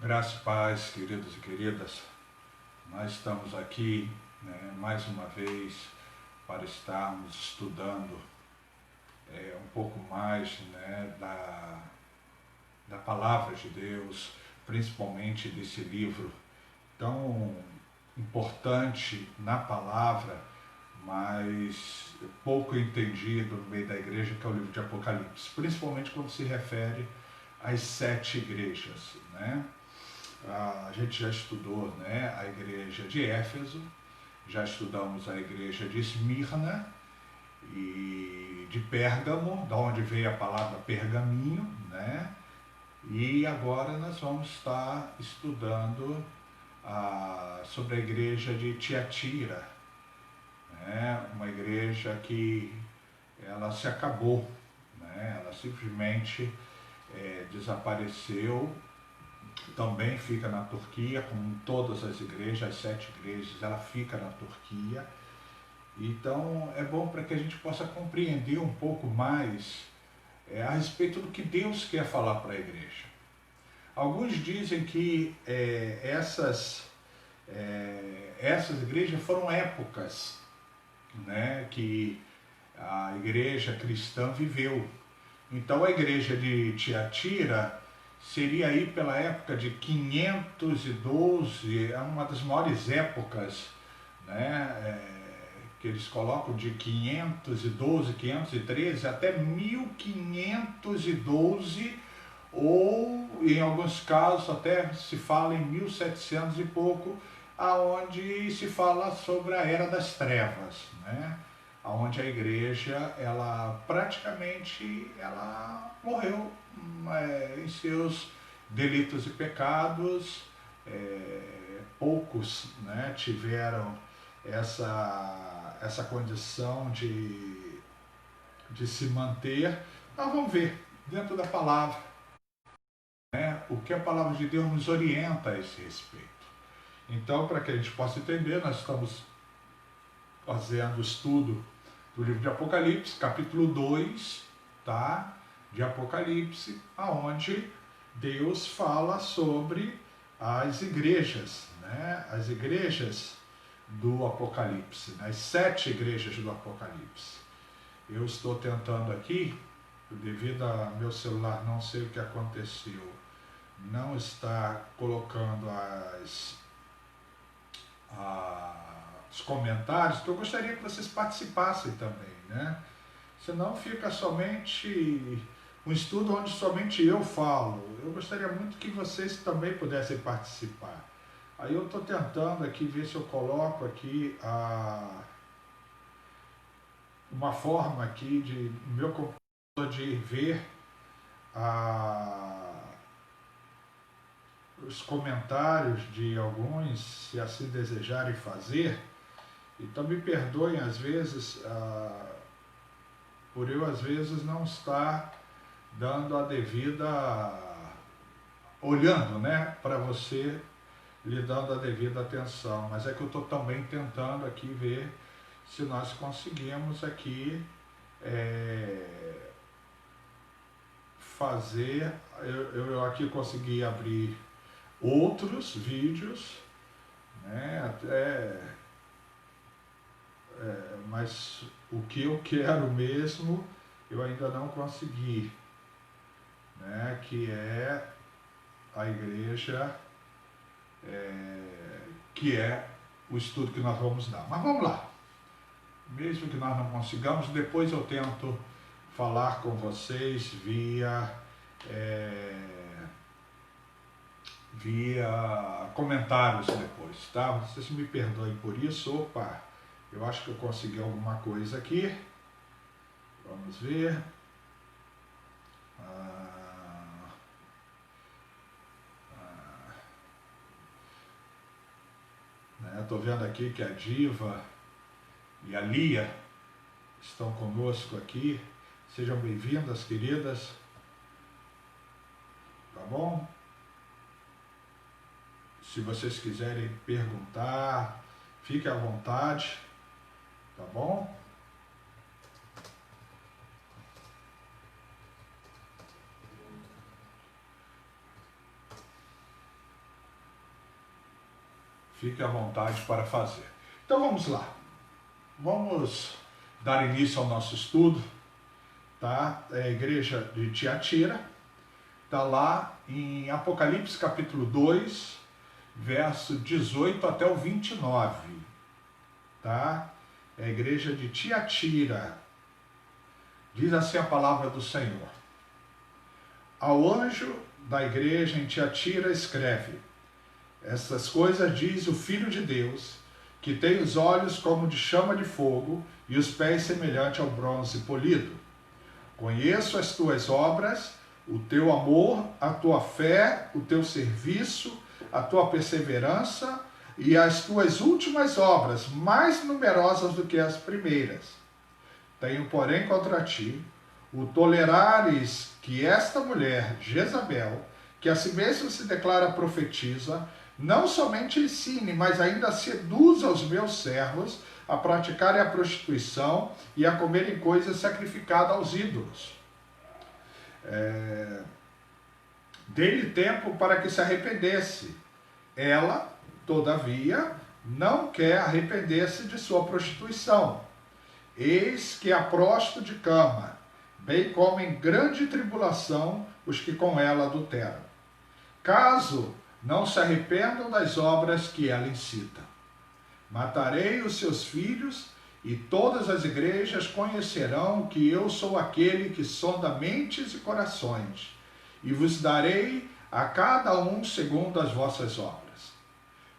Graça e paz, queridos e queridas. Nós estamos aqui, mais uma vez para estarmos estudando um pouco mais da Palavra de Deus, principalmente desse livro tão importante na Palavra, mas pouco entendido no meio da igreja, que é o livro de Apocalipse, principalmente quando se refere às 7 igrejas, né? A gente já estudou, a igreja de Éfeso, já estudamos a igreja de Esmirna e de Pérgamo, da onde veio a palavra pergaminho, E agora nós vamos estar estudando sobre a igreja de Tiatira, uma igreja que ela se acabou, ela simplesmente desapareceu. Também fica na Turquia, como todas as igrejas, as 7 igrejas, ela fica na Turquia. Então é bom para que a gente possa compreender um pouco mais a respeito do que Deus quer falar para a igreja. Alguns dizem que essas igrejas foram épocas, que a igreja cristã viveu. Então a igreja de Tiatira seria aí pela época de 512, é uma das maiores épocas, que eles colocam de 512, 513 até 1512, ou em alguns casos até se fala em 1700 e pouco, aonde se fala sobre a Era das Trevas, onde a igreja ela praticamente morreu em seus delitos e pecados. Poucos tiveram essa condição de se manter. Nós vamos ver dentro da palavra o que a palavra de Deus nos orienta a esse respeito. Então, para que a gente possa entender, nós estamos fazendo o estudo do livro de Apocalipse, capítulo 2, de Apocalipse, aonde Deus fala sobre as igrejas, as igrejas do Apocalipse, as 7 igrejas do Apocalipse. Eu estou tentando aqui, devido a meu celular, não sei o que aconteceu, não está colocando os comentários, que eu gostaria que vocês participassem também, Senão fica somente um estudo onde somente eu falo. Eu gostaria muito que vocês também pudessem participar. Aí eu estou tentando aqui ver se eu coloco aqui uma forma aqui de meu computador de ver os comentários de alguns, se assim desejarem fazer. Então me perdoem às vezes por eu às vezes não estar dando a devida, olhando para você, lhe dando a devida atenção, mas é que eu estou também tentando aqui ver se nós conseguimos aqui fazer, eu aqui consegui abrir outros vídeos, mas o que eu quero mesmo, eu ainda não consegui, que é a igreja, que é o estudo que nós vamos dar. Mas vamos lá, mesmo que nós não consigamos, depois eu tento falar com vocês via comentários depois, tá? Vocês me perdoem por isso. Opa, eu acho que eu consegui alguma coisa aqui. Vamos ver. Estou vendo aqui que a Diva e a Lia estão conosco aqui. Sejam bem-vindas, queridas. Tá bom? Se vocês quiserem perguntar, fiquem à vontade. Tá bom? fique à vontade para fazer. Então vamos lá. Vamos dar início ao nosso estudo, tá? É a igreja de Tiatira, está lá em Apocalipse capítulo 2, verso 18 até o 29, tá? É a igreja de Tiatira. Diz assim a palavra do Senhor. Ao anjo da igreja em Tiatira escreve: essas coisas diz o Filho de Deus, que tem os olhos como de chama de fogo e os pés semelhante ao bronze polido. Conheço as tuas obras, o teu amor, a tua fé, o teu serviço, a tua perseverança e as tuas últimas obras, mais numerosas do que as primeiras. Tenho, porém, contra ti o tolerares que esta mulher, Jezabel, que a si mesma se declara profetisa, não somente ensine, mas ainda seduza os meus servos a praticarem a prostituição e a comerem coisas sacrificadas aos ídolos. Dê-lhe tempo para que se arrependesse. Ela, todavia, não quer arrepender-se de sua prostituição. Eis que a prosto de cama, bem como em grande tribulação os que com ela adulteram. Caso não se arrependam das obras que ela incita. Matarei os seus filhos, e todas as igrejas conhecerão que eu sou aquele que sonda mentes e corações, e vos darei a cada um segundo as vossas obras.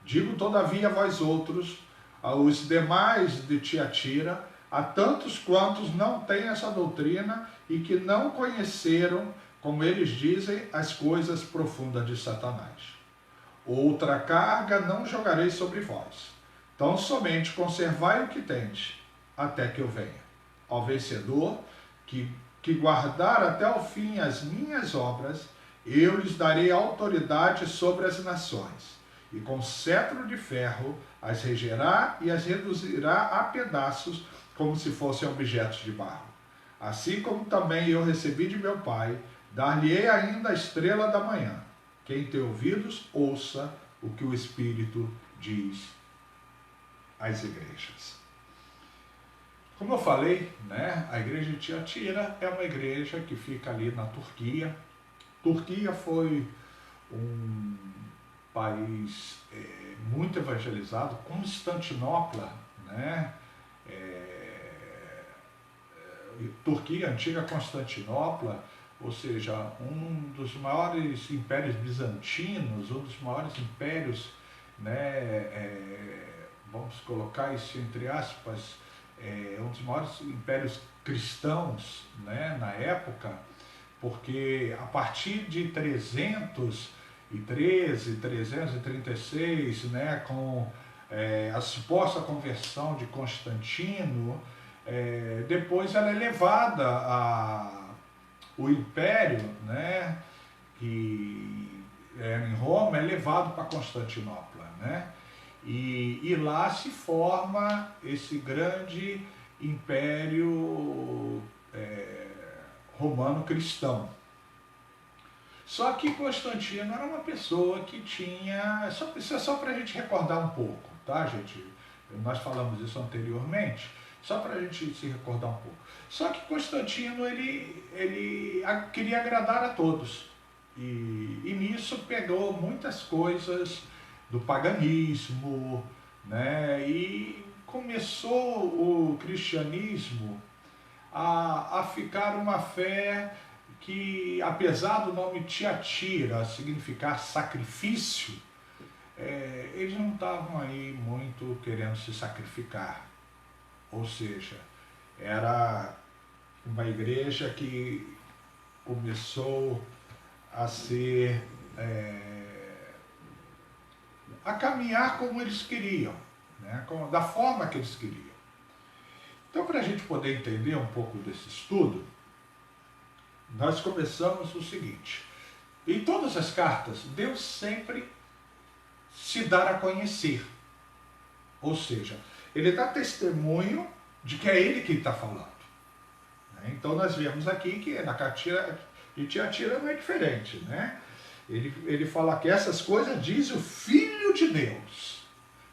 Digo todavia a vós outros, aos demais de Tiatira, a tantos quantos não têm essa doutrina e que não conheceram, como eles dizem, as coisas profundas de Satanás. Outra carga não jogarei sobre vós. Tão somente conservai o que tendes, até que eu venha. Ao vencedor, que guardar até o fim as minhas obras, eu lhes darei autoridade sobre as nações, e com cetro de ferro as regerá e as reduzirá a pedaços, como se fossem objetos de barro. Assim como também eu recebi de meu Pai, dar-lhe-ei ainda a estrela da manhã. Quem tem ouvidos, ouça o que o Espírito diz às igrejas. Como eu falei, né, a igreja de Tiatira é uma igreja que fica ali na Turquia. Turquia foi um país muito evangelizado. Constantinopla, né, Turquia, antiga Constantinopla, ou seja, um dos maiores impérios bizantinos, um dos maiores impérios, né, vamos colocar isso entre aspas, um dos maiores impérios cristãos, né, na época, porque a partir de 313, 336, né, com a suposta conversão de Constantino, depois ela é levada o império, né, que era em Roma, é levado para Constantinopla, né, e lá se forma esse grande império romano cristão. Só que Constantino era uma pessoa que tinha, isso é só para a gente recordar um pouco, tá, gente? Nós falamos isso anteriormente, só para a gente se recordar um pouco. Só que Constantino, ele queria agradar a todos. E nisso pegou muitas coisas do paganismo, né? E começou o cristianismo a ficar uma fé que, apesar do nome Tiatira significar sacrifício, eles não estavam aí muito querendo se sacrificar. Ou seja, era uma igreja que começou a ser, a caminhar como eles queriam, né? Da forma que eles queriam. Então, para a gente poder entender um pouco desse estudo, nós começamos o seguinte: em todas as cartas, Deus sempre se dá a conhecer. Ou seja, ele dá testemunho de que é ele que está falando. Então nós vemos aqui que na carta de Tiatira não é diferente, né? Ele fala que essas coisas diz o Filho de Deus.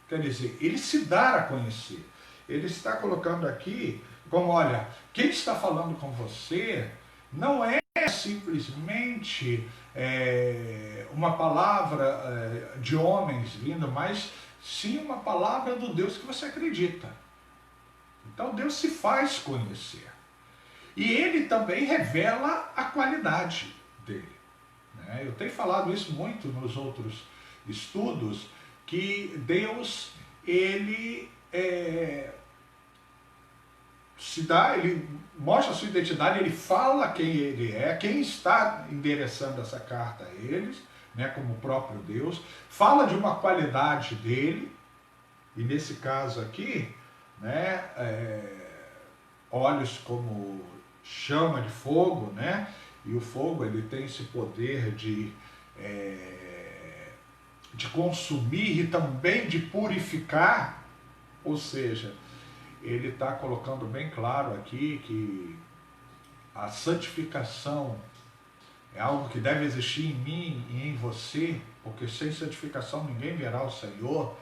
Quer dizer, ele se dá a conhecer. Ele está colocando aqui como, olha, quem está falando com você não é simplesmente uma palavra de homens vindo, mas sim uma palavra do Deus que você acredita. Então Deus se faz conhecer. E ele também revela a qualidade dele. Né? Eu tenho falado isso muito nos outros estudos, que Deus, ele se dá, ele mostra a sua identidade, ele fala quem ele é, quem está endereçando essa carta a eles, né, como o próprio Deus, fala de uma qualidade dele, e nesse caso aqui, né, olhos como chama de fogo, né, e o fogo ele tem esse poder de consumir e também de purificar, ou seja, ele está colocando bem claro aqui que a santificação é algo que deve existir em mim e em você, porque sem santificação ninguém verá o Senhor,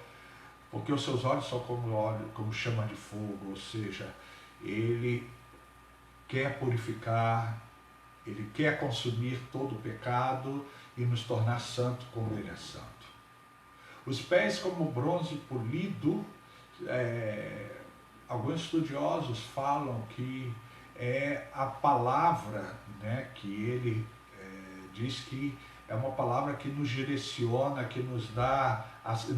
porque os seus olhos são como chama de fogo, ou seja, ele quer purificar, ele quer consumir todo o pecado e nos tornar santo como ele é santo. Os pés como bronze polido, alguns estudiosos falam que é a palavra, né, que ele diz que é uma palavra que nos direciona, que nos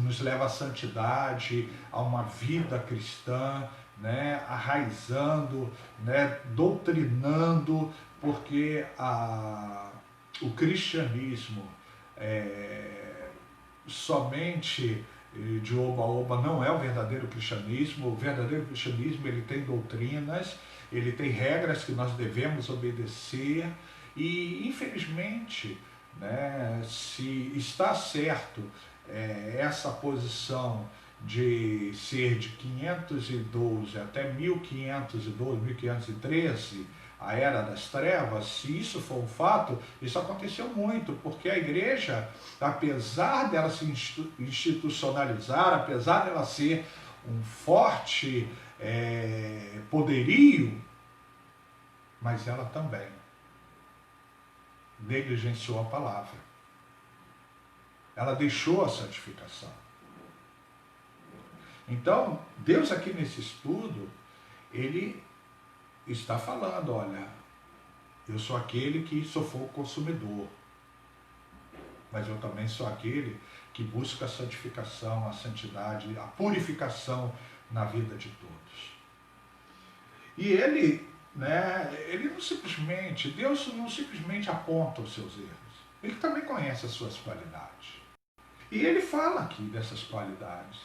nos leva à santidade, a uma vida cristã, né, arraizando, né, doutrinando, porque o cristianismo somente de oba-oba não é o verdadeiro cristianismo. O verdadeiro cristianismo ele tem doutrinas, ele tem regras que nós devemos obedecer e, infelizmente, né, se está certo essa posição de ser de 512 até 1512, 1513, a Era das Trevas, se isso for um fato, isso aconteceu muito, porque a igreja, apesar dela se institucionalizar, apesar dela ser um forte poderio, mas ela também negligenciou a palavra. Ela deixou a santificação. Então, Deus aqui nesse estudo, ele está falando, olha, eu sou aquele que sou fogo consumidor, mas eu também sou aquele que busca a santificação, a santidade, a purificação na vida de todos. E ele, né, Deus não simplesmente aponta os seus erros, ele também conhece as suas qualidades. E ele fala aqui dessas qualidades,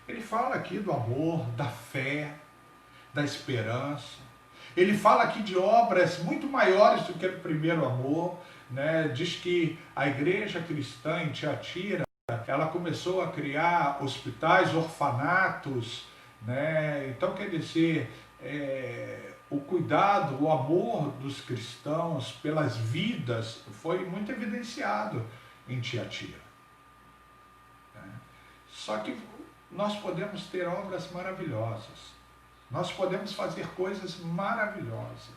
ele fala aqui do amor, da fé, da esperança. Ele fala aqui de obras muito maiores do que o primeiro amor, né? Diz que a igreja cristã em Tiatira, ela começou a criar hospitais, orfanatos, né? Então, quer dizer, o cuidado, o amor dos cristãos pelas vidas foi muito evidenciado em Tiatira. Né? Só que nós podemos ter obras maravilhosas, nós podemos fazer coisas maravilhosas,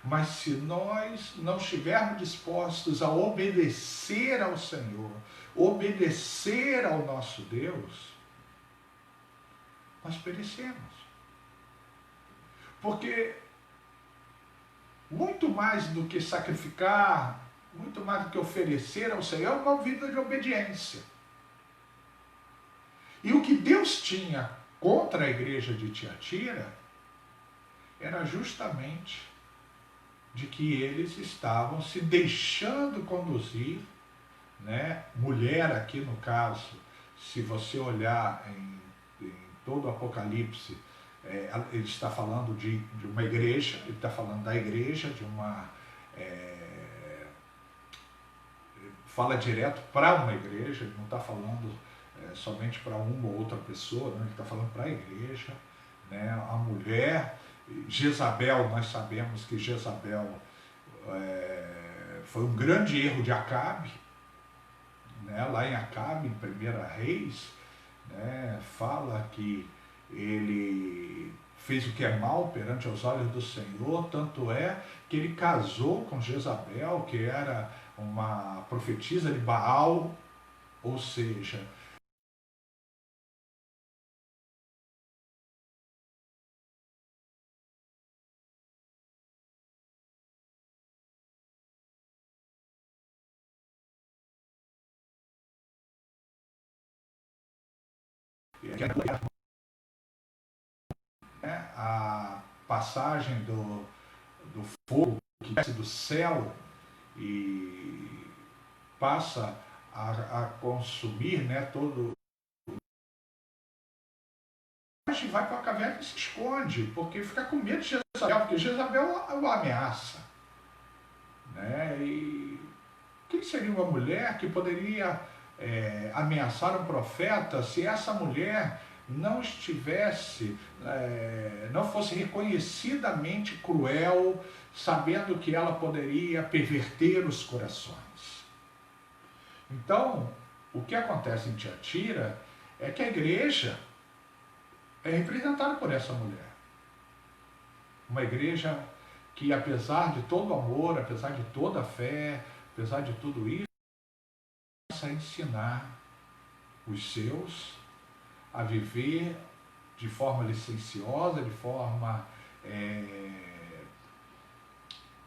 mas se nós não estivermos dispostos a obedecer ao Senhor, obedecer ao nosso Deus, nós perecemos. Porque muito mais do que sacrificar, muito mais do que oferecer ao Senhor, é uma vida de obediência. E o que Deus tinha contra a igreja de Tiatira era justamente de que eles estavam se deixando conduzir, né? Mulher aqui no caso, se você olhar em todo o Apocalipse, ele está falando de uma igreja, ele está falando da igreja, de uma... fala direto para uma igreja, ele não está falando somente para uma ou outra pessoa, né? Ele está falando para a igreja, né? A mulher, Jezabel, nós sabemos que Jezabel foi um grande erro de Acabe, né? Lá em Acabe, em 1 Reis, né? Fala que ele fez o que é mal perante os olhos do Senhor, tanto é que ele casou com Jezabel, que era uma profetisa de Baal, ou seja, a passagem do fogo que desce do céu e passa a consumir, né, todo. Mas vai para a caverna e se esconde, porque fica com medo de Jezabel, porque Jezabel o ameaça. Né? E quem seria uma mulher que poderia ameaçar um profeta se essa mulher não estivesse, não fosse reconhecidamente cruel, sabendo que ela poderia perverter os corações? Então, o que acontece em Tiatira é que a igreja é representada por essa mulher. Uma igreja que, apesar de todo o amor, apesar de toda a fé, apesar de tudo isso, começa a ensinar os seus a viver de forma licenciosa, de forma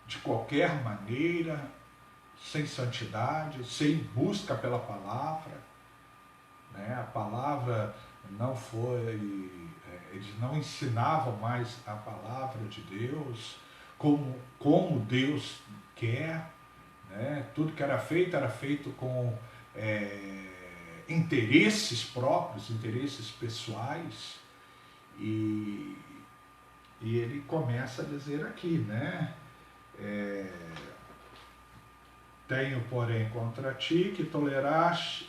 de qualquer maneira, sem santidade, sem busca pela palavra. Né? A palavra não foi, eles não ensinavam mais a palavra de Deus como Deus quer. Né? Tudo que era feito com interesses próprios, interesses pessoais. E ele começa a dizer aqui, né? Tenho, porém, contra ti que tolerares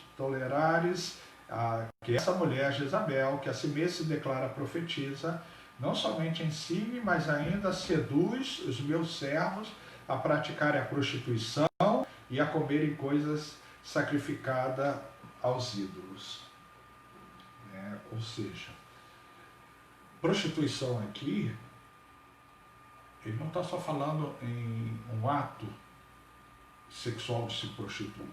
que essa mulher Jezabel, que a si mesma se declara profetiza, não somente ensine, mas ainda seduz os meus servos a praticarem a prostituição e a comerem coisas sacrificadas aos ídolos. Ou seja, prostituição aqui, ele não está só falando em um ato sexual de se prostituir,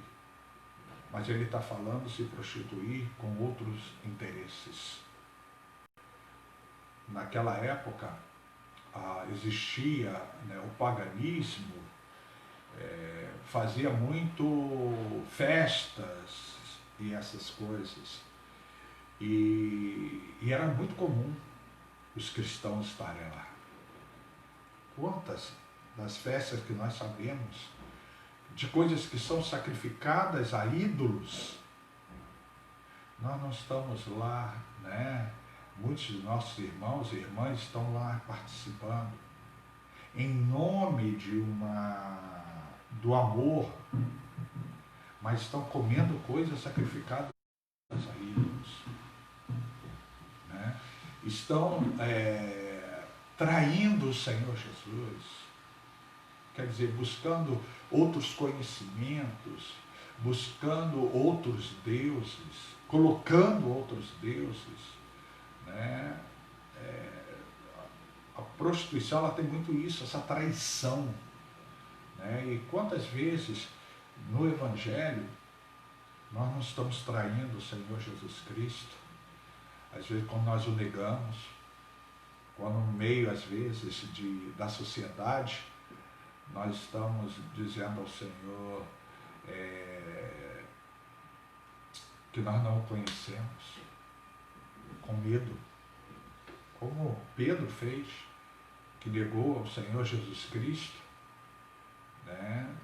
mas ele está falando de se prostituir com outros interesses. Naquela época existia, né, o paganismo, fazia muito festas e essas coisas, e era muito comum os cristãos estarem lá. Quantas das festas que nós sabemos de coisas que são sacrificadas a ídolos, nós não estamos lá, né? Muitos de nossos irmãos e irmãs estão lá participando em nome do amor, mas estão comendo coisas sacrificadas a ídolos, né? Estão traindo o Senhor Jesus, quer dizer, buscando outros conhecimentos, buscando outros deuses, colocando outros deuses, né? A prostituição, ela tem muito isso, essa traição, né? E quantas vezes no Evangelho nós não estamos traindo o Senhor Jesus Cristo? Às vezes quando nós o negamos, quando no meio, às vezes, da sociedade, nós estamos dizendo ao Senhor que nós não o conhecemos, com medo, como Pedro fez, que negou ao Senhor Jesus Cristo, né?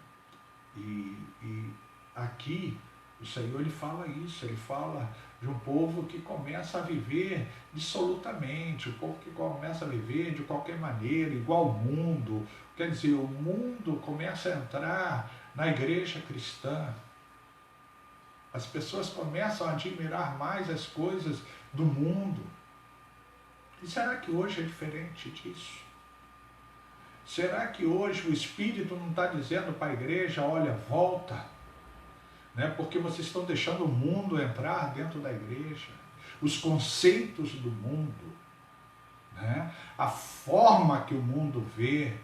E aqui o Senhor, ele fala isso, ele fala de um povo que começa a viver dissolutamente, o povo que começa a viver de qualquer maneira, igual ao mundo. Quer dizer, o mundo começa a entrar na igreja cristã. As pessoas começam a admirar mais as coisas do mundo. E será que hoje é diferente disso? Será que hoje o Espírito não está dizendo para a igreja, olha, volta, né? Porque vocês estão deixando o mundo entrar dentro da igreja. os conceitos do mundo, né? A forma que o mundo vê.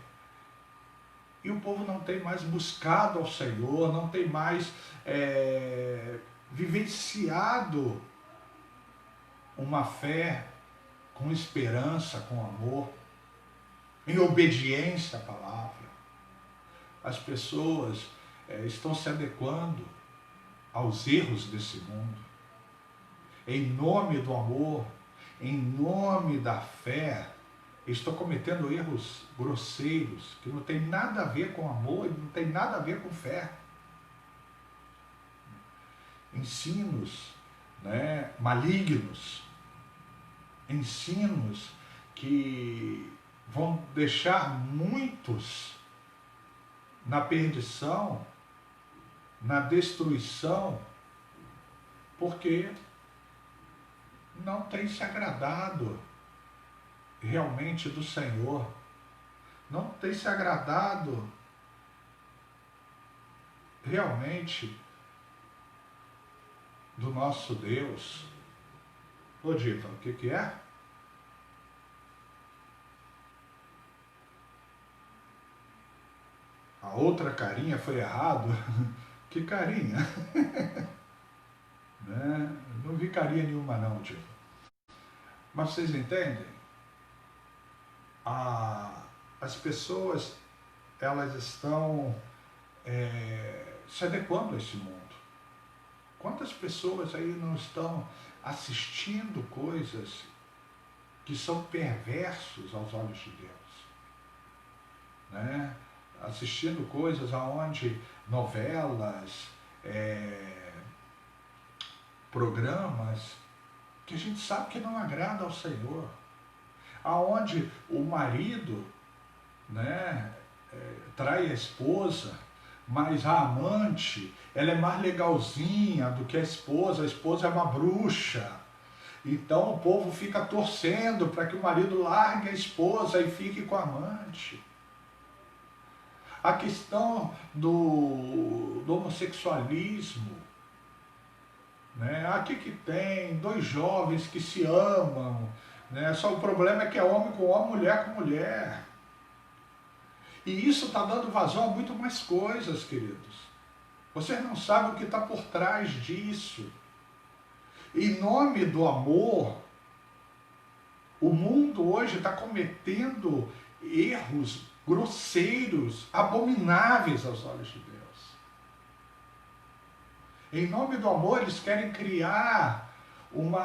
E o povo não tem mais buscado ao Senhor, não tem mais vivenciado uma fé com esperança, com amor, em obediência à palavra. As pessoas estão se adequando aos erros desse mundo. Em nome do amor, em nome da fé, estão cometendo erros grosseiros, que não tem nada a ver com amor e não tem nada a ver com fé. Ensinos, né, malignos, ensinos que vão deixar muitos na perdição, na destruição, porque não tem se agradado realmente do Senhor, não tem se agradado realmente do nosso Deus. Ô Dita, o que é? A outra carinha foi errado? Que carinha? Né? Não vi carinha nenhuma não, Dita. Mas vocês entendem? As pessoas, elas estão se adequando a esse mundo. Quantas pessoas aí não estão assistindo coisas que são perversos aos olhos de Deus, né? Assistindo coisas aonde novelas, programas que a gente sabe que não agrada ao Senhor, aonde o marido, né, trai a esposa, mas a amante, ela é mais legalzinha do que a esposa é uma bruxa. Então o povo fica torcendo para que o marido largue a esposa e fique com a amante. A questão do homossexualismo, né? Aqui que tem dois jovens que se amam, né? Só o problema é que é homem com homem, mulher com mulher. E isso está dando vazão a muito mais coisas, queridos. Vocês não sabem o que está por trás disso. Em nome do amor, o mundo hoje está cometendo erros grosseiros, abomináveis aos olhos de Deus. Em nome do amor, eles querem criar um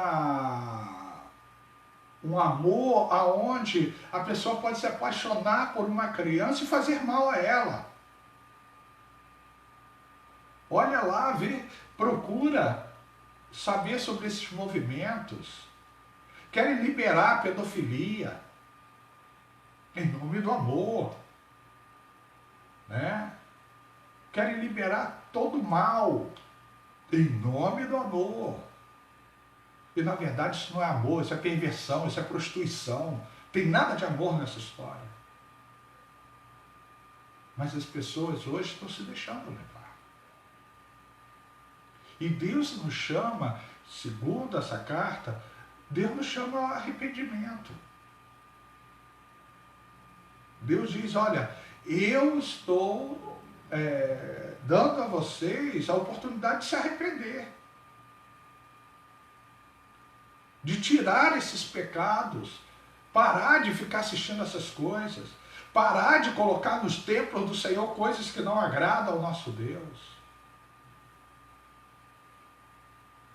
amor aonde a pessoa pode se apaixonar por uma criança e fazer mal a ela. Olha lá, vê, procura saber sobre esses movimentos. Querem liberar a pedofilia em nome do amor, né? Querem liberar todo o mal em nome do amor. E na verdade isso não é amor, isso é perversão, isso é prostituição. Tem nada de amor nessa história. Mas as pessoas hoje estão se deixando levar. E Deus nos chama, segundo essa carta, Deus nos chama ao arrependimento. Deus diz, olha, eu estou dando a vocês a oportunidade de se arrepender. De tirar esses pecados, parar de ficar assistindo essas coisas, parar de colocar nos templos do Senhor coisas que não agradam ao nosso Deus.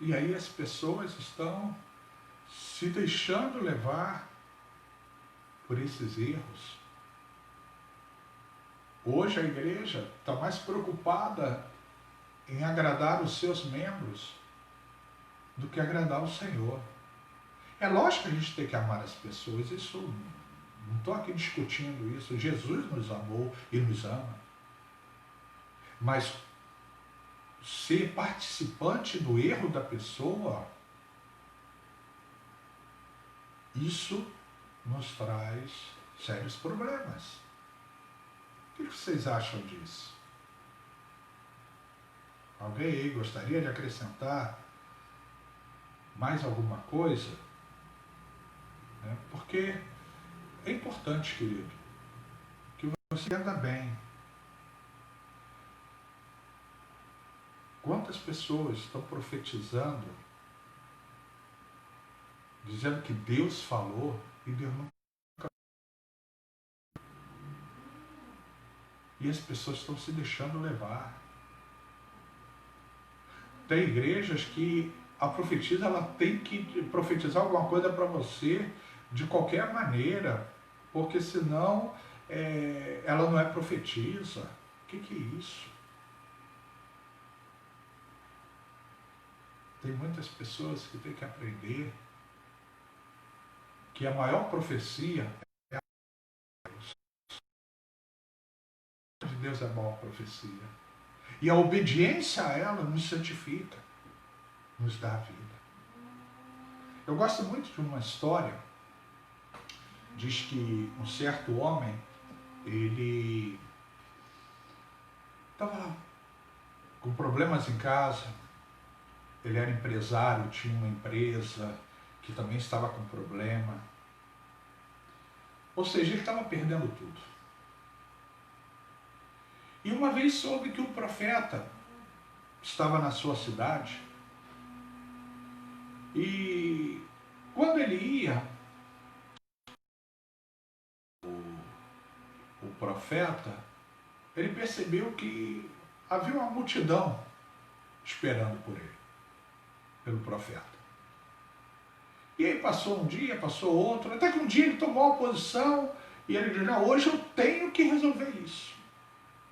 E aí as pessoas estão se deixando levar por esses erros. Hoje a igreja está mais preocupada em agradar os seus membros do que agradar o Senhor. É lógico que a gente tem que amar as pessoas, isso, não estou aqui discutindo isso, Jesus nos amou e nos ama. Mas ser participante do erro da pessoa, isso nos traz sérios problemas. O que vocês acham disso? Alguém aí gostaria de acrescentar mais alguma coisa, né? Porque é importante, querido, que você entenda bem. Quantas pessoas estão profetizando, dizendo que Deus falou e Deus não. E as pessoas estão se deixando levar. Tem igrejas que a profetisa ela tem que profetizar alguma coisa para você de qualquer maneira, porque senão ela não é profetisa. O que é isso? Tem muitas pessoas que têm que aprender que a maior profecia é a de Deus é a maior profecia. E a obediência a ela nos santifica, nos dá a vida. Eu gosto muito de uma história. Diz que um certo homem, ele estava com problemas em casa, ele era empresário, tinha uma empresa que também estava com problema. Ou seja, ele estava perdendo tudo. E uma vez soube que o profeta estava na sua cidade e quando ele ia, o profeta, ele percebeu que havia uma multidão esperando por ele, pelo profeta. E aí passou um dia, passou outro, até que um dia ele tomou a posição e ele disse, não, hoje eu tenho que resolver isso.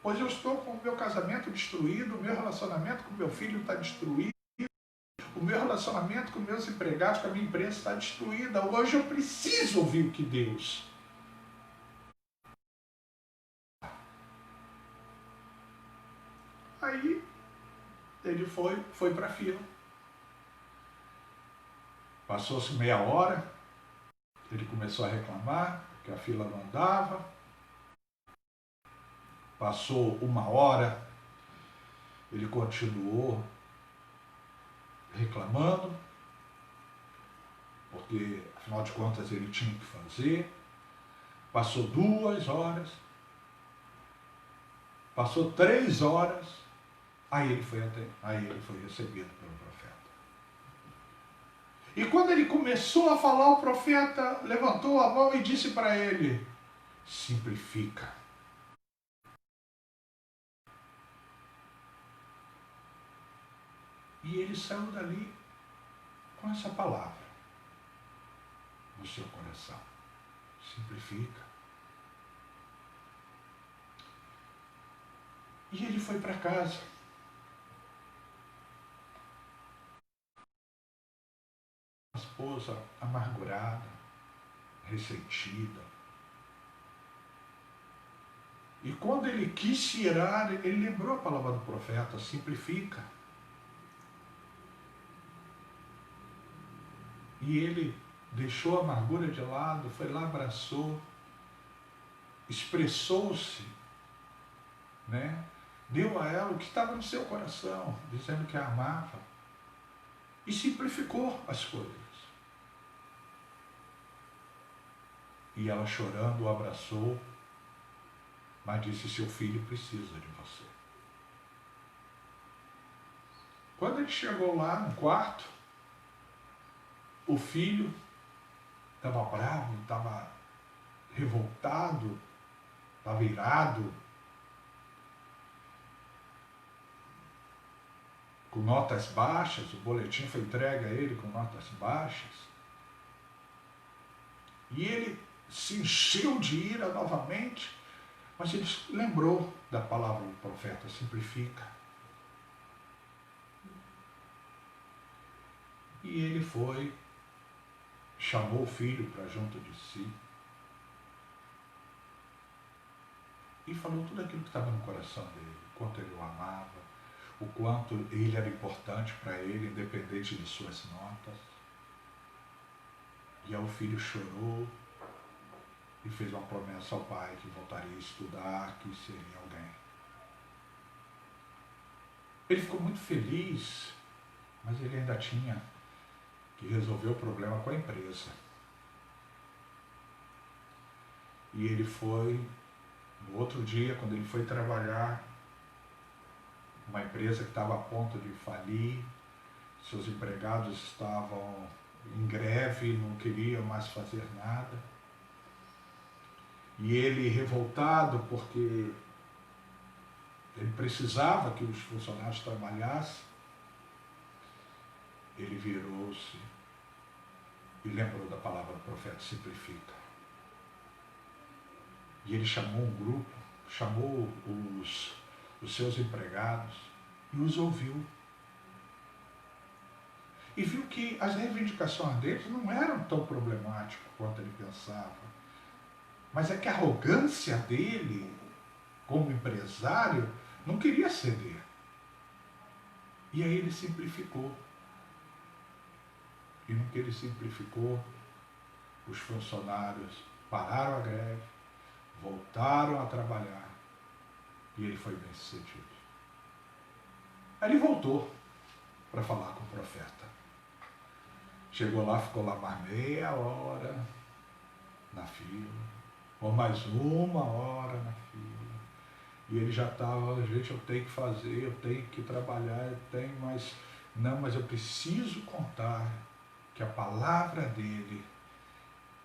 Pois eu estou com o meu casamento destruído, o meu relacionamento com o meu filho está destruído, o meu relacionamento com meus empregados, com a minha empresa está destruída. Hoje eu preciso ouvir o que Deus. Aí ele foi para a fila. Passou-se meia hora, ele começou a reclamar que a fila não andava. Passou uma hora, ele continuou reclamando, porque afinal de contas ele tinha que fazer. Passou 2 horas, passou 3 horas, aí ele foi recebido pelo profeta. E quando ele começou a falar, o profeta levantou a mão e disse para ele, simplifica. E ele saiu dali com essa palavra no seu coração. Simplifica. E ele foi para casa. A esposa amargurada, ressentida. E quando ele quis se irar, ele lembrou a palavra do profeta, simplifica. E ele deixou a amargura de lado, foi lá, abraçou, expressou-se, né? Deu a ela o que estava no seu coração, dizendo que a amava. E simplificou as coisas. E ela chorando o abraçou, mas disse, seu filho precisa de você. Quando ele chegou lá no quarto, o filho estava bravo, estava revoltado, estava irado, com notas baixas, o boletim foi entregue a ele com notas baixas. E ele se encheu de ira novamente, mas ele lembrou da palavra do profeta, simplifica. E ele foi, chamou o filho para junto de si e falou tudo aquilo que estava no coração dele, o quanto ele o amava, o quanto ele era importante para ele, independente de suas notas. E aí o filho chorou e fez uma promessa ao pai que voltaria a estudar, que seria alguém. Ele ficou muito feliz, mas ele ainda tinha que resolveu o problema com a empresa. E ele foi, no outro dia, quando ele foi trabalhar, uma empresa que estava a ponto de falir, seus empregados estavam em greve, não queriam mais fazer nada. E ele, revoltado, porque ele precisava que os funcionários trabalhassem, ele virou-se e lembrou da palavra do profeta: simplifica. E ele chamou um grupo, chamou os seus empregados e os ouviu. E viu que as reivindicações deles não eram tão problemáticas quanto ele pensava. Mas é que a arrogância dele, como empresário, não queria ceder. E aí ele simplificou. E no que ele simplificou, os funcionários pararam a greve, voltaram a trabalhar e ele foi bem sucedido. Aí ele voltou para falar com o profeta. Chegou lá, ficou lá mais meia hora na fila, ou mais uma hora na fila. E ele já estava: gente, eu tenho que fazer, eu tenho que trabalhar, eu tenho, mas eu preciso contar que a palavra dele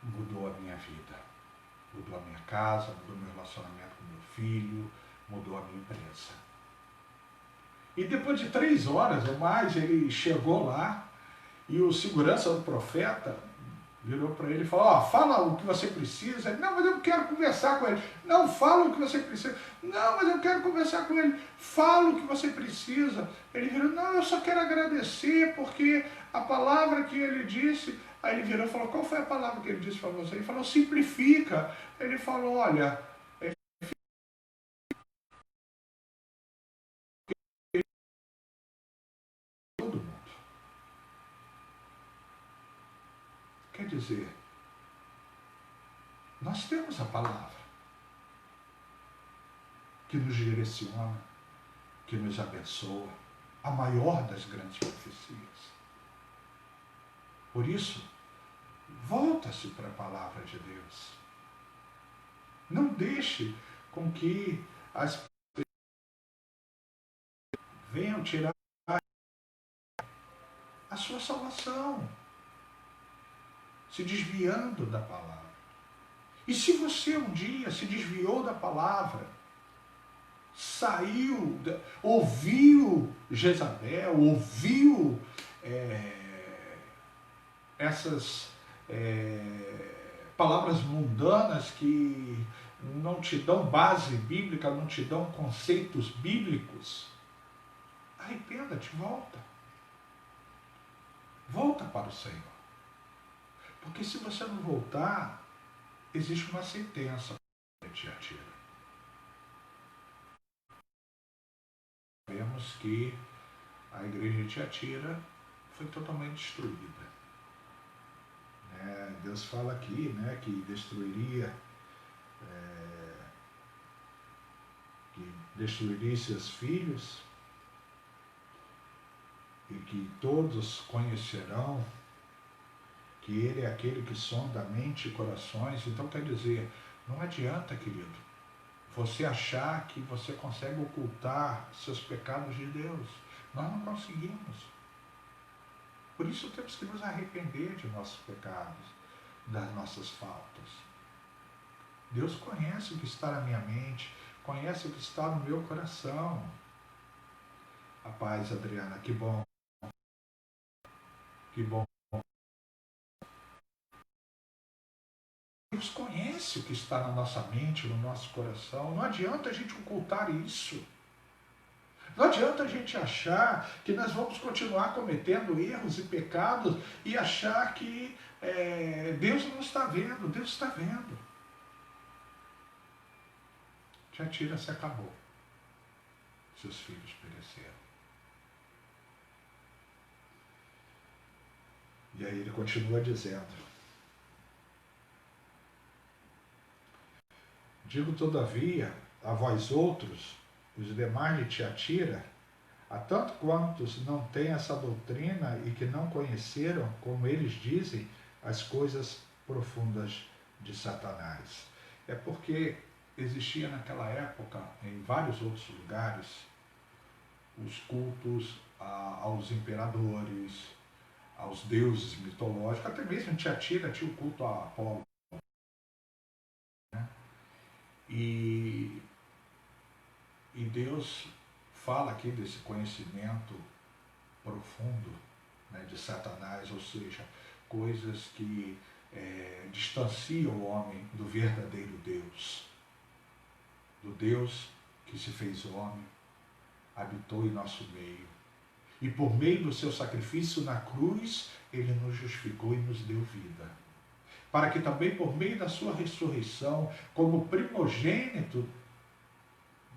mudou a minha vida, mudou a minha casa, mudou meu relacionamento com meu filho, mudou a minha empresa. E depois de 3 horas ou mais, ele chegou lá e o segurança do profeta virou para ele e falou: fala o que você precisa. Ele: não, mas eu quero conversar com ele. Não, fala o que você precisa. Não, mas eu quero conversar com ele. Fala o que você precisa. Ele virou: não, eu só quero agradecer porque a palavra que ele disse. Aí ele virou e falou: qual foi a palavra que ele disse para você? Ele falou: simplifica. Ele falou: olha, todo mundo. Quer dizer, nós temos a palavra que nos direciona, que nos abençoa, a maior das grandes profecias. Por isso, volta-se para a palavra de Deus. Não deixe com que as pessoas venham tirar a sua salvação, se desviando da palavra. E se você um dia se desviou da palavra, saiu, ouviu Jezabel, ouviu essas palavras mundanas que não te dão base bíblica, não te dão conceitos bíblicos, arrependa-te, volta. Volta para o Senhor. Porque se você não voltar, existe uma sentença para Tiatira. Sabemos que a igreja de Tiatira foi totalmente destruída. Deus fala aqui, que destruiria seus filhos e que todos conhecerão que Ele é aquele que sonda a mente e corações. Então, quer dizer, não adianta, querido, você achar que você consegue ocultar seus pecados de Deus. Nós não conseguimos. Por isso temos que nos arrepender de nossos pecados, das nossas faltas. Deus conhece o que está na minha mente, conhece o que está no meu coração. A paz, Adriana, que bom. Que bom. Deus conhece o que está na nossa mente, no nosso coração. Não adianta a gente ocultar isso. Não adianta a gente achar que nós vamos continuar cometendo erros e pecados e achar que Deus não está vendo. Deus está vendo. Tiatira se acabou. Seus filhos pereceram. E aí ele continua dizendo: digo todavia a vós outros, os demais de Tiatira, Há tanto quantos não têm essa doutrina e que não conheceram, como eles dizem, as coisas profundas de Satanás. É porque existia naquela época, em vários outros lugares, os cultos aos imperadores, aos deuses mitológicos, até mesmo em Tiatira tinha o culto a Apolo. Né? E Deus fala aqui desse conhecimento profundo, né, de Satanás, ou seja, coisas que distanciam o homem do verdadeiro Deus, do Deus que se fez homem, habitou em nosso meio. E por meio do seu sacrifício na cruz, ele nos justificou e nos deu vida. Para que também por meio da sua ressurreição, como primogênito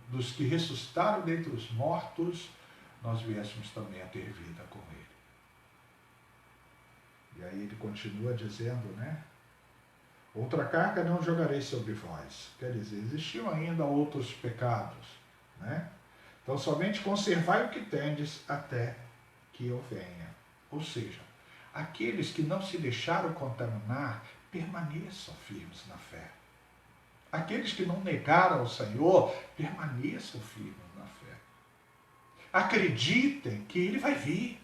dos que ressuscitaram dentre os mortos, nós viéssemos também a ter vida com ele. E aí ele continua dizendo, né? Outra carga não jogarei sobre vós. Quer dizer, existiam ainda outros pecados, né? Então somente conservai o que tendes até que eu venha. Ou seja, aqueles que não se deixaram contaminar, permaneçam firmes na fé. Aqueles que não negaram ao Senhor, permaneçam firmes na fé. Acreditem que Ele vai vir.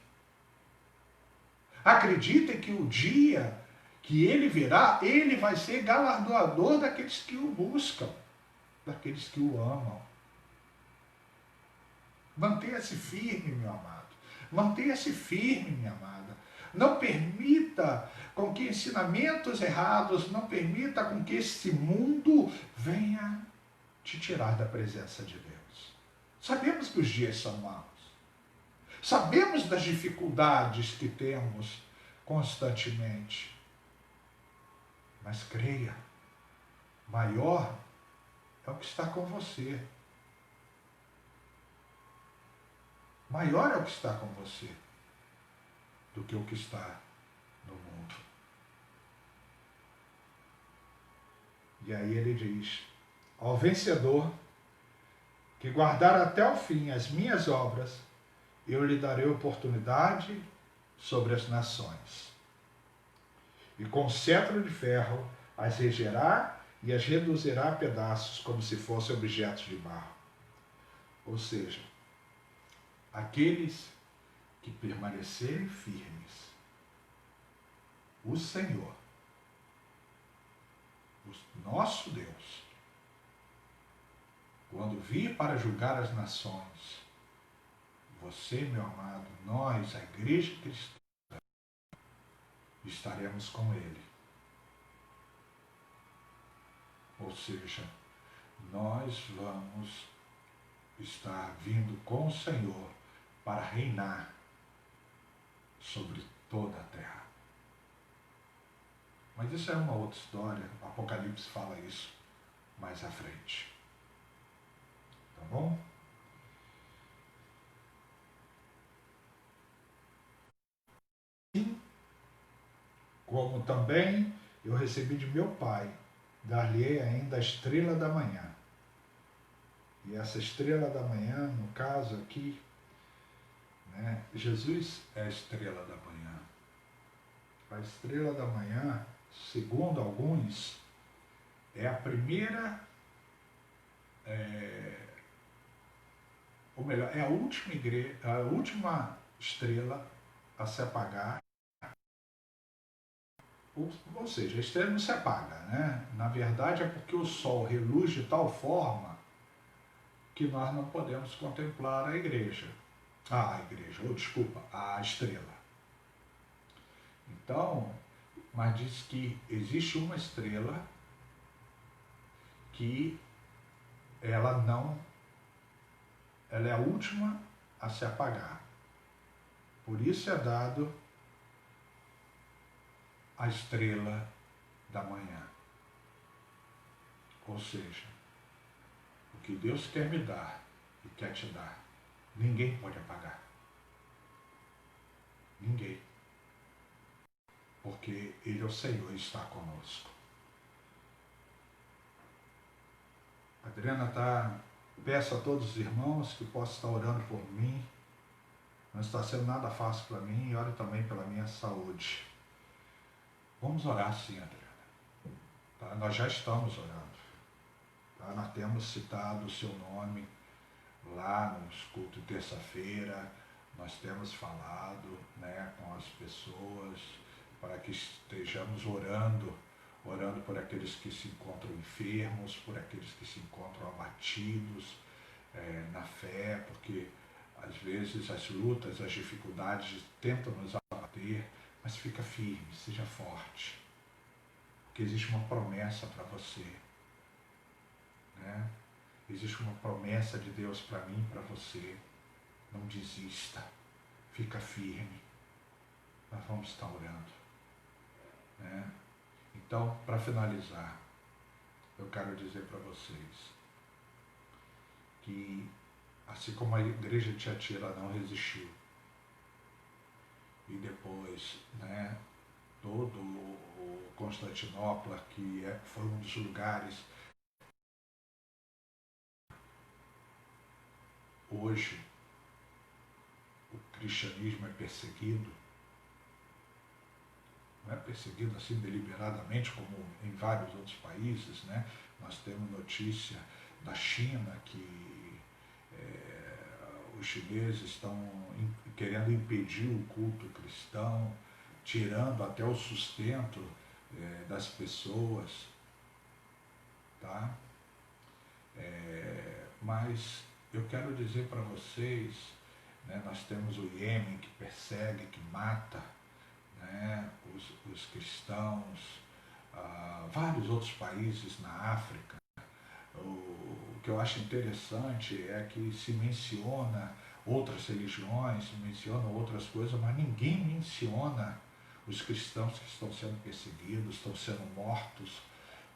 Acreditem que o dia que Ele virá, Ele vai ser galardoador daqueles que o buscam, daqueles que o amam. Mantenha-se firme, meu amado. Mantenha-se firme, minha amada. Não permita com que ensinamentos errados, não permita com que esse mundo venha te tirar da presença de Deus. Sabemos que os dias são maus. Sabemos das dificuldades que temos constantemente. Mas creia, maior é o que está com você. Maior é o que está com você do que o que está no mundo. E aí ele diz, ao vencedor, que guardar até o fim as minhas obras, eu lhe darei oportunidade sobre as nações. E com cetro de ferro as regerá e as reduzirá a pedaços como se fossem objetos de barro. Ou seja, aqueles que permanecerem firmes, o Senhor, o nosso Deus, quando vir para julgar as nações, você, meu amado, nós, a igreja cristã, estaremos com Ele. Ou seja, nós vamos estar vindo com o Senhor para reinar sobre toda a terra. Mas isso é uma outra história, o Apocalipse fala isso mais à frente. Tá bom? Como também eu recebi de meu Pai, dar-lhe-ei ainda a estrela da manhã. E essa estrela da manhã, no caso aqui, né, Jesus é a estrela da manhã. A estrela da manhã, segundo alguns, é a primeira, ou melhor, é a última a última estrela a se apagar. Ou seja, a estrela não se apaga, né? Na verdade é porque o sol reluz de tal forma que nós não podemos contemplar a igreja. Desculpa, a estrela. Então, mas diz que existe uma estrela que ela é a última a se apagar. Por isso é dado a estrela da manhã. Ou seja, o que Deus quer me dar e quer te dar, ninguém pode apagar. Ninguém. Porque Ele é o Senhor e está conosco. A Adriana peço a todos os irmãos que possam estar orando por mim, Não está sendo nada fácil para mim e ore também pela minha saúde. Vamos orar sim, Adriana. Tá? Nós já estamos orando. Tá? Nós temos citado o seu nome lá nos cultos de terça-feira. Nós temos falado, né, com as pessoas para que estejamos orando por aqueles que se encontram enfermos, por aqueles que se encontram abatidos na fé, porque às vezes as lutas, as dificuldades tentam nos abater, mas fica firme, seja forte, porque existe uma promessa para você, né? Existe uma promessa de Deus para mim e para você. Não desista, fica firme. Nós vamos estar orando, né? Então, para finalizar, eu quero dizer para vocês que, assim como a igreja de Tiatira não resistiu, e depois, né, todo o Constantinopla, que foi um dos lugares, hoje o cristianismo é perseguido, não é perseguido assim deliberadamente como em vários outros países, né? Nós temos notícia da China que os chineses estão querendo impedir o culto cristão, tirando até o sustento das pessoas, tá? Mas eu quero dizer para vocês, né, nós temos o Iêmen que persegue, que mata, né, os cristãos, vários outros países na África. O que eu acho interessante é que se menciona outras religiões, se menciona outras coisas, mas ninguém menciona os cristãos que estão sendo perseguidos, estão sendo mortos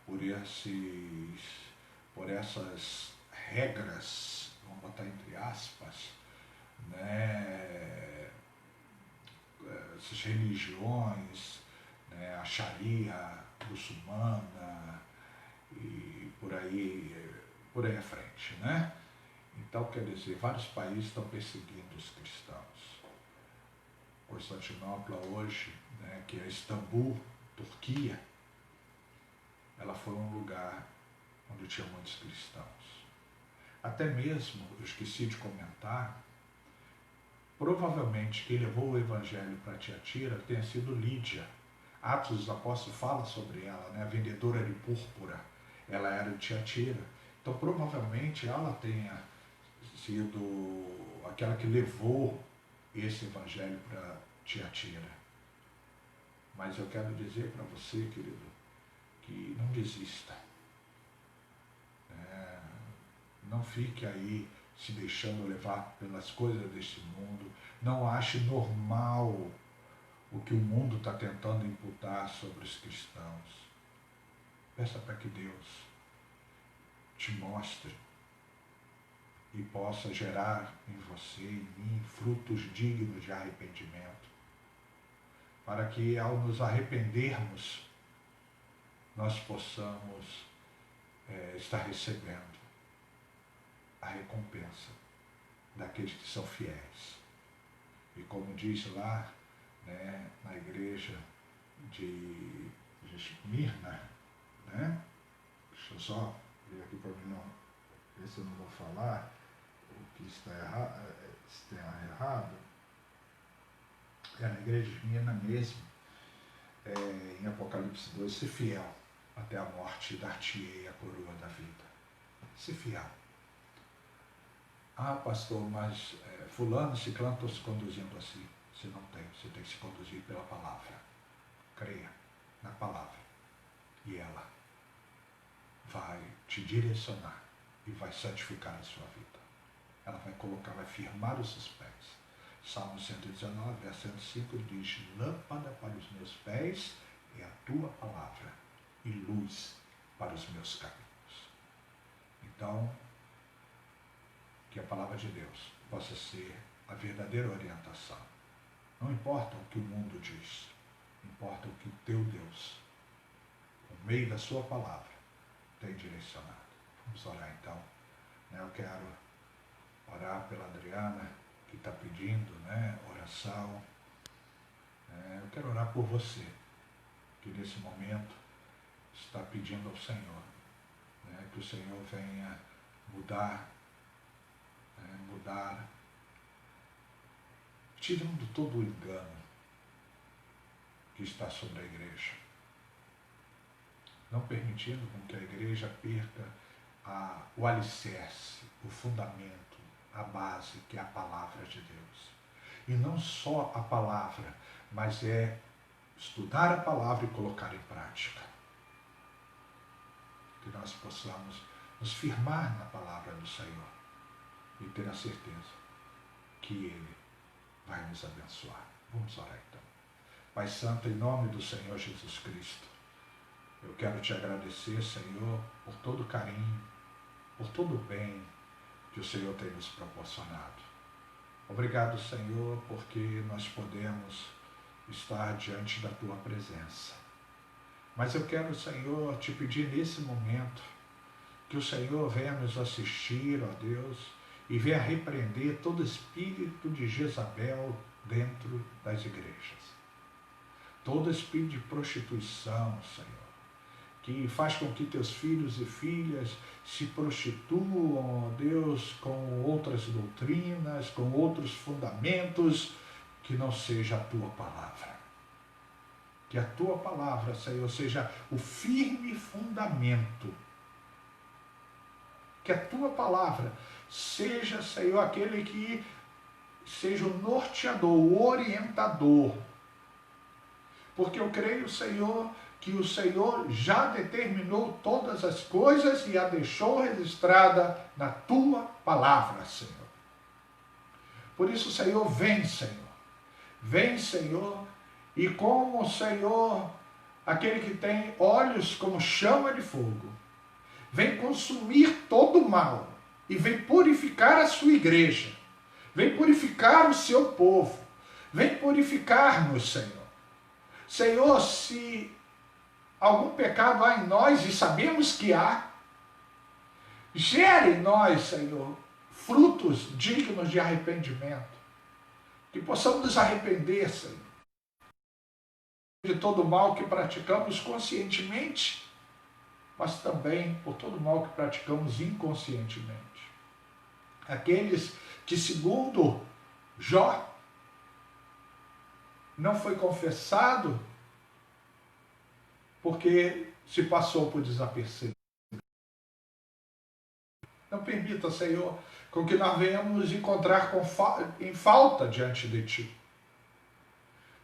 por essas regras, vamos botar entre aspas, né, essas religiões, né, a Sharia muçulmana e por aí à frente, né? Então, quer dizer, vários países estão perseguindo os cristãos. Constantinopla hoje, né, que é Istambul, Turquia, ela foi um lugar onde tinha muitos cristãos. Até mesmo, eu esqueci de comentar, provavelmente quem levou o evangelho para Tiatira tenha sido Lídia. Atos dos Apóstolos fala sobre ela, né? A vendedora de púrpura. Ela era de Tiatira. Então, provavelmente, ela tenha sido aquela que levou esse evangelho para Tiatira. Mas eu quero dizer para você, querido, que não desista. Não fique aí se deixando levar pelas coisas deste mundo. Não ache normal o que o mundo está tentando imputar sobre os cristãos. Peça para que Deus te mostre e possa gerar em você e em mim frutos dignos de arrependimento, para que ao nos arrependermos nós possamos estar recebendo a recompensa daqueles que são fiéis. E como diz lá, né, na igreja de Esmirna, né? Deixa eu só ver aqui para mim não ver se eu não vou falar o que está errado. É na igreja de Esmirna mesmo, em Apocalipse 2, ser fiel até a morte, dar-te-ei a coroa da vida. Ser fiel. Ah, pastor, mas fulano, ciclano estão se conduzindo assim. Você não tem, você tem que se conduzir pela palavra. Creia na palavra. E ela vai te direcionar e vai santificar a sua vida. Ela vai colocar, vai firmar os seus pés. Salmo 119, verso 105 diz: lâmpada para os meus pés é a tua palavra e luz para os meus caminhos. Então, que a palavra de Deus possa ser a verdadeira orientação. Não importa o que o mundo diz, importa o que o teu Deus, por meio da sua palavra, tem direcionado. Vamos orar então. Eu quero orar pela Adriana, que está pedindo, né, oração. Eu quero orar por você, que nesse momento está pedindo ao Senhor, né, que o Senhor venha mudar, tirando todo o engano que está sobre a igreja, não permitindo com que a igreja perca o alicerce, o fundamento, a base, que é a palavra de Deus. E não só a palavra, mas estudar a palavra e colocar em prática. Que nós possamos nos firmar na palavra do Senhor e ter a certeza que Ele vai nos abençoar. Vamos orar então. Pai Santo, em nome do Senhor Jesus Cristo, eu quero te agradecer, Senhor, por todo o carinho, por todo o bem que o Senhor tem nos proporcionado. Obrigado, Senhor, porque nós podemos estar diante da Tua presença. Mas eu quero, Senhor, te pedir nesse momento que o Senhor venha nos assistir, ó Deus, e venha repreender todo espírito de Jezabel dentro das igrejas. Todo espírito de prostituição, Senhor, que faz com que teus filhos e filhas se prostituam, ó Deus, com outras doutrinas, com outros fundamentos, que não seja a Tua palavra. Que a Tua palavra, Senhor, seja o firme fundamento. Que a Tua palavra seja, Senhor, aquele que seja o norteador, o orientador. Porque eu creio, Senhor, que o Senhor já determinou todas as coisas e a deixou registrada na Tua palavra, Senhor. Por isso, Senhor, vem, Senhor. Vem, Senhor, e como o Senhor, aquele que tem olhos como chama de fogo, vem consumir todo o mal e vem purificar a sua igreja, vem purificar o seu povo, vem purificar-nos, Senhor. Senhor, se algum pecado há em nós, e sabemos que há, gere em nós, Senhor, frutos dignos de arrependimento, que possamos nos arrepender, Senhor, de todo o mal que praticamos conscientemente, mas também por todo o mal que praticamos inconscientemente. Aqueles que, segundo Jó, não foi confessado porque se passou por desapercebido. Não permita, Senhor, com que nós venhamos nos encontrar em falta diante de Ti.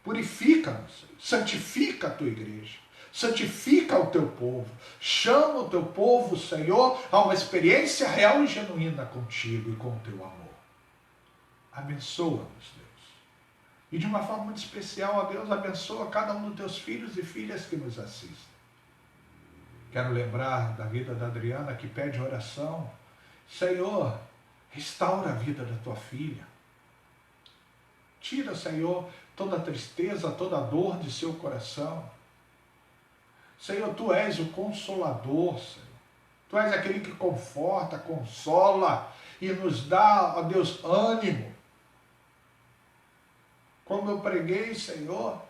Purifica-nos, santifica a Tua igreja, santifica o Teu povo, chama o Teu povo, Senhor, a uma experiência real e genuína contigo e com o Teu amor. Abençoa-nos, Deus. E de uma forma muito especial, ó Deus, abençoa cada um dos Teus filhos e filhas que nos assistem. Quero lembrar da vida da Adriana, que pede oração. Senhor, restaura a vida da Tua filha. Tira, Senhor, toda a tristeza, toda a dor de seu coração. Senhor, Tu és o Consolador, Senhor. Tu és aquele que conforta, consola e nos dá, ó Deus, ânimo. Como eu preguei, Senhor,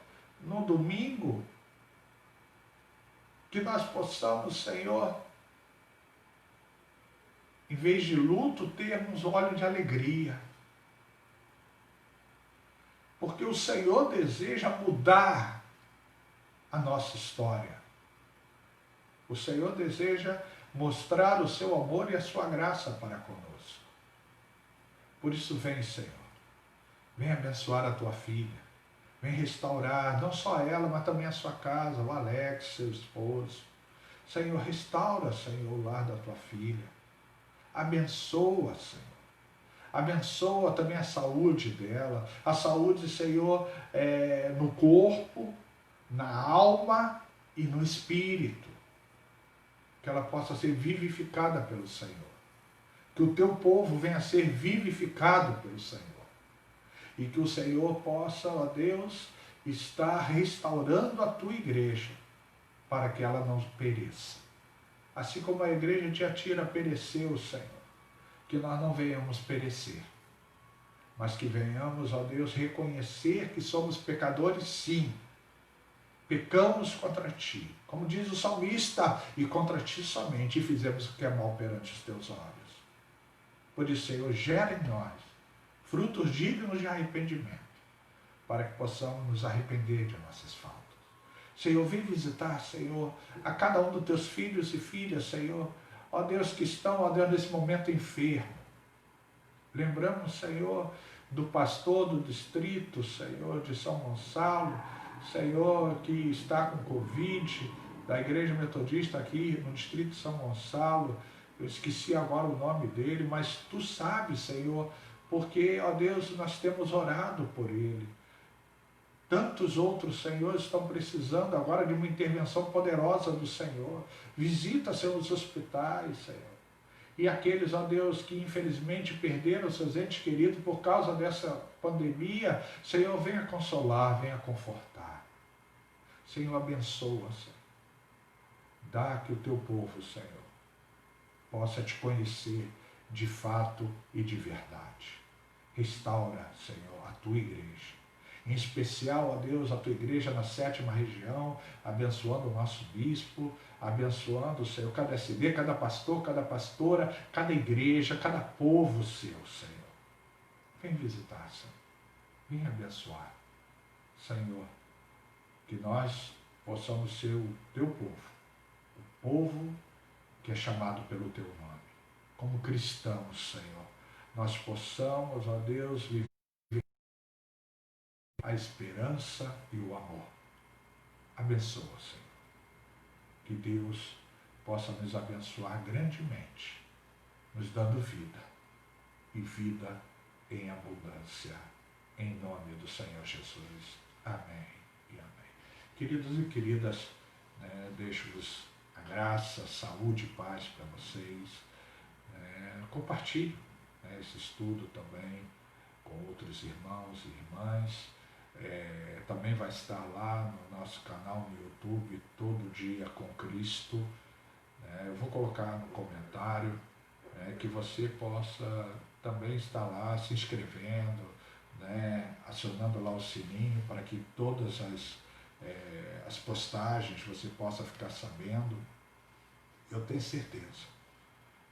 no domingo, que nós possamos, Senhor, em vez de luto, termos óleo de alegria. Porque o Senhor deseja mudar a nossa história. O Senhor deseja mostrar o seu amor e a sua graça para conosco. Por isso vem, Senhor. Vem abençoar a Tua filha. Vem restaurar não só ela, mas também a sua casa, o Alex, seu esposo. Senhor, restaura, Senhor, o lar da Tua filha. Abençoa, Senhor. Abençoa também a saúde dela. A saúde, Senhor, no corpo, na alma e no espírito. Que ela possa ser vivificada pelo Senhor. Que o Teu povo venha a ser vivificado pelo Senhor. E que o Senhor possa, ó Deus, estar restaurando a Tua igreja, para que ela não pereça. Assim como a igreja de Tiatira pereceu, Senhor, que nós não venhamos perecer. mas que venhamos, ó Deus, reconhecer que somos pecadores, sim. Pecamos contra Ti, como diz o salmista, e contra Ti somente, e fizemos o que é mal perante os Teus olhos. Por isso, Senhor, gera em nós frutos dignos de arrependimento, para que possamos nos arrepender de nossas faltas. Senhor, vem visitar, Senhor, a cada um dos Teus filhos e filhas, Senhor, ó Deus, que estão, ó Deus, nesse momento enfermo. Lembramos, Senhor, do pastor do distrito, Senhor, de São Gonçalo, Senhor, que está com Covid, da Igreja Metodista aqui no distrito de São Gonçalo. Eu esqueci agora o nome dele, mas Tu sabes, Senhor, porque, ó Deus, nós temos orado por ele. Tantos outros, Senhor, estão precisando agora de uma intervenção poderosa do Senhor. Visita, Senhor, os hospitais, Senhor. E aqueles, ó Deus, que infelizmente perderam seus entes queridos por causa dessa pandemia, Senhor, venha consolar, venha confortar. Senhor, abençoa, Senhor. Dá que o Teu povo, Senhor, possa Te conhecer de fato e de verdade. Restaura, Senhor, a Tua igreja. Em especial, ó Deus, a Tua igreja na 7ª região, abençoando o nosso bispo, abençoando, Senhor, cada SD, cada pastor, cada pastora, cada igreja, cada povo Seu, Senhor. Vem visitar, Senhor. Vem abençoar. Senhor, que nós possamos ser o Teu povo, o povo que é chamado pelo Teu nome. Como cristãos, Senhor, nós possamos, ó Deus, viver a esperança e o amor. Abençoa, Senhor. Que Deus possa nos abençoar grandemente, nos dando vida, e vida em abundância, em nome do Senhor Jesus. Amém e amém. Queridos e queridas, deixo-vos a graça, saúde e paz para vocês. Compartilhe esse estudo também com outros irmãos e irmãs. Também vai estar lá no nosso canal no YouTube, Todo Dia com Cristo. Eu vou colocar no comentário que você possa também estar lá se inscrevendo, acionando lá o sininho para que todas as postagens você possa ficar sabendo. Eu tenho certeza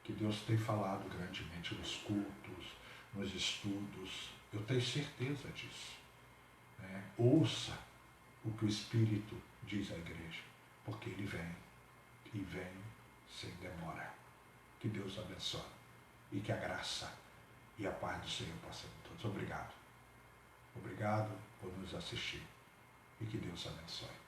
que Deus tem falado grandemente nos cultos, nos estudos. Eu tenho certeza disso. Ouça o que o Espírito diz à igreja, porque Ele vem, e vem sem demora. Que Deus abençoe e que a graça e a paz do Senhor possam com todos. Obrigado. Obrigado por nos assistir e que Deus abençoe.